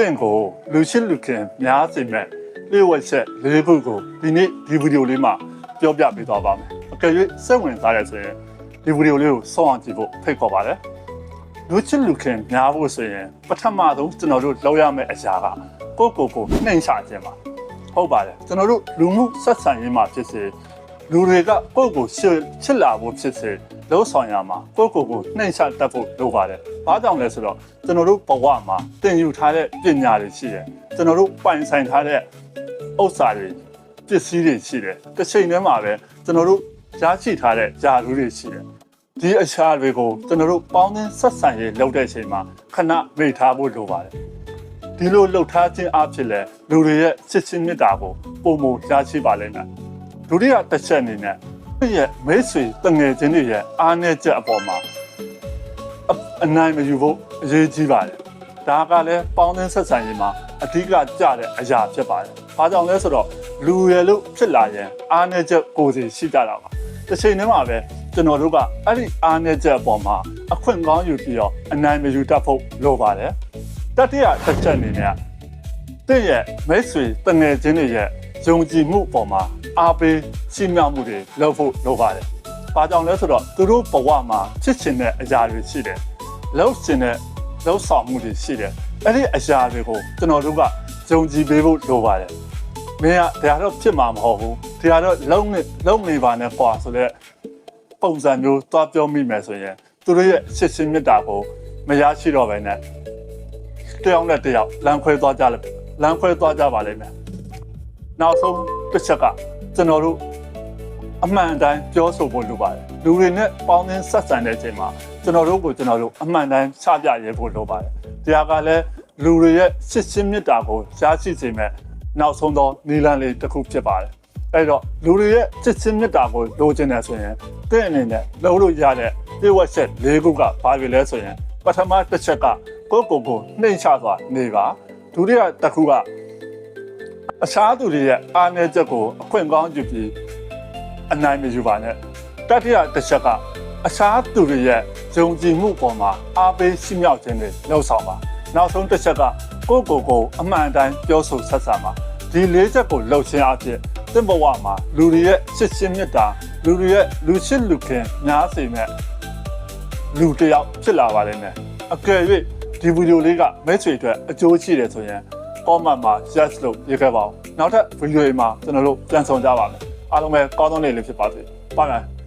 င့်ကိုလူရှိလူခင်များစီမဲ့လျှို့ဝှက်ချက်၄ခုကိုဒီနေ့ဒီဗီဒီယိုလေးမှာပြောပြပေးသွားပါမယ်အကယ်၍စိတ်ဝင်စားရဆိုရင်ဒီဗီဒီယိုလေးကိုစောင့်အောင်ကြည့်ဖို့ဖိတ်ခေါ်ပါတယ်လူရှိလူခင်များဖို့ဆိုရင်ပထမဆုံးကျွန်တော်တို့လောက်ရမယ့်အရာကကိုနှိမ်ချခြင်းပါဟုတ်ပါတယ်ကျွန်တော်တို့လူမှုဆက်ဆံရေးမှာဖြစ်စေလူတွေကကိုချစ်လာဖို့ဖြစ်စေလုံးဆောင်ရမှာကိုနှိမ်ချတတ်ဖို့လိုပါတယ်ဘာကြောင့်လဲဆိုတော့ကျွန်တော်တို့ဘဝမှာသင်ယူထားတဲ့ပညာတွေရှိတယ်ကျွန်တော်တို့ပိုင်ဆိုင်ထားတဲ့ဥစ္စာတွေပစ္စည်းတွေရှိတယ်တစ်ချိန်တည်းမှာပဲကျွန်တော်တို့ရရှိထားတဲ့ຢာလူတွေရှိတယ်ဒီအရာတွေကိုကျွန်တော်တို့ပေါင်းသင်းဆက်ဆံရေးလုပ်တဲ့အချိန်မှာခဏမေ့ထားဖို့လိုပါတယ်ဒီလိုလှုပ်ထားခြင်းအဖြစ်လဲလူတွေရဲ့ချစ်ချင်းမေတ္တာကိုပုံမရရှိပါလိမ့်မယ်ဒုတိယတစ်ချက်အနေနဲ့သူ့ရဲ့မိတ်ဆွေတငယ်ချင်းတွေရဲ့အားနည်းချက်အပေါ်မှာအနိုင်မယူဖို့အရေးကြီးပါတယ်ဒါကလည်းပေါင်းသင်းဆက်ဆံရေးမှာအဓိကကျတဲ့အရာဖြစ်ပါတယ်ဘာကြောင့်လဲဆိုတော့လူရယ်လို့ဖြစ်လာရင်အားနည်းချက်ကိုယ်စီရှိကြတာပါတစ်ချိန်တည်းမှာပဲကျွန်တော်တို့ကအဲ့ဒီအားနည်းချက်အပေါ်မှာအခွင့်ကောင်းယူပြီးတော့အနိုင်မယူတတ်ဖို့လိုပါတယ်တတိယတစ်ချက်အနေနဲ့တင့်ရဲ့မိတ်ဆွေတငယ်ချင်းတွေရဲ့ယုံကြည်မှုပေါ်မှာအားပေးရှင်းမြောက်မှုတွေလုပ်ဖို့လိုပါတယ်။ဘာကြောင့်လဲဆိုတော့သူတို့ဘဝမှာဖြစ်ချင်တဲ့အရာတွေရှိတယ်။လှုပ်ချင်တဲ့လှုပ်ဆောင်မှုတွေရှိတယ်။အဲ့ဒီအရာတွေကိုကျွန်တော်တို့ကယုံကြည်ပေးဖို့လိုပါတယ်။မင်းကဒါတော့ဖြစ်မှာမဟုတ်ဘူး။ဒါတော့လုံးနေပါနဲ့ကွာဆိုတဲ့ပုံစံမျိုးသွားပြောမိမယ်ဆိုရင်သူတို့ရဲ့ချစ်ချင်းမေတ္တာကိုမရရှိတော့ဘဲနဲ့တယောက်နဲ့တယောက်လမ်းခွဲသွားကြပါလိမ့်မယ်။နောက်ဆုံးတစ်ချက်ကကျွန်တော်တို့အမှန်တိုင်းပြောဆိုဖို့လိုပါတယ်။လူတွေနဲ့ပေါင်းသင်းဆက်ဆံတဲ့အချိန်မှာကျွန်တော်တို့အမှန်တိုင်းချပြရဲဖို့လိုပါတယ်။တရားကလည်းလူတွေရဲ့ချစ်ချင်းမေတ္တာကိုရရှိစေမဲ့နောက်ဆုံးသောနည်းလမ်းလေးတစ်ခုဖြစ်ပါတယ်။အဲ့တော့လူတွေရဲ့ချစ်ချင်းမေတ္တာကိုလိုချင်တယ်ဆိုရင်တဲ့အနေနဲ့လုပ်လို့ရတဲ့ဒီဝက်ချက်၄ခုကဘာတွေလဲဆိုရင်ပထမတစ်ချက်ကကိုနှိမ်ချစွာနေပါဒုတိယတစ်ခုကအခြားသူတွေရဲ့အားနည်းချက်ကိုအခွင့်ကောင်းယူပြီးအနိုင်မယူပါနဲ့တတိယတစ်ချက်ကအခြားသူတွေရဲ့ယုံကြည်မှုပေါ်မှာအားပေးရှိမြောက်ခြင်းတွေလှုပ်ဆောင်ပါနောက်ဆုံးတစ်ချက်ကကိုအမှန်တိုင်းပြောဆိုဆက်ဆံပါဒီ၄ချက်ကိုလှုပ်ခြင်းအဖြစ်သင်ဘဝမှာလူတွေရဲ့ချစ်ချင်းမေတ္တာလူတွေရဲ့လူချစ်လူခင်များစေမဲ့လူတစ်ယောက်ဖြစ်လာပါလိမ့်မယ်အကယ်၍ဒီဗီဒီယိုလေးကမိတ်ဆွေအတွက်အကျိုးရှိတယ်ဆိုရင် comment မှာ yes လို့ရေးခဲ့ပါဦးနောက်ထပ်ဗီဒီယိုမှာကျွန်တော်တို့ပြန်ဆောင်ကြပါမယ်အားလုံးပဲကောင်းသောနေ့လေးဖြစ်ပါစေ bye bye